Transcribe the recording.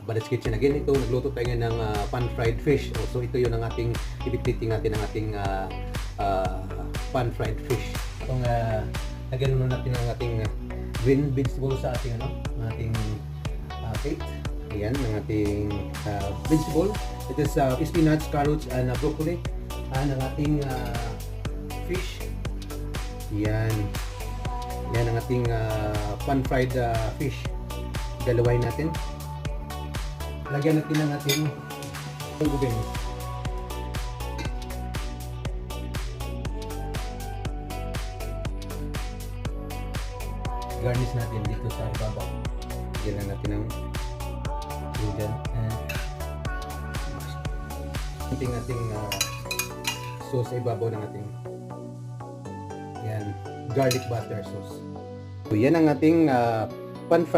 Badet's Kitchen again. Ito, nagluto tayo ngayon ng pan-fried fish. So ito yun ang ating, ibigtiting natin ang ating pan-fried fish. Itong, lagyan muna natin ang ating green vegetable sa ating, ating plate. Ayan, ang ating vegetable. It is spinach, carrots, and broccoli. And ang ating fish. Yan. Yan ang ating pan-fried fish. Dalawain natin. Lagyan natin ang ating gubing. Garnish natin dito sa ibabaw. Lagyan lang natin ang dyan. Ating sauce sa ibabaw ng ating yan, garlic butter sauce. So yan ang ating pan-fried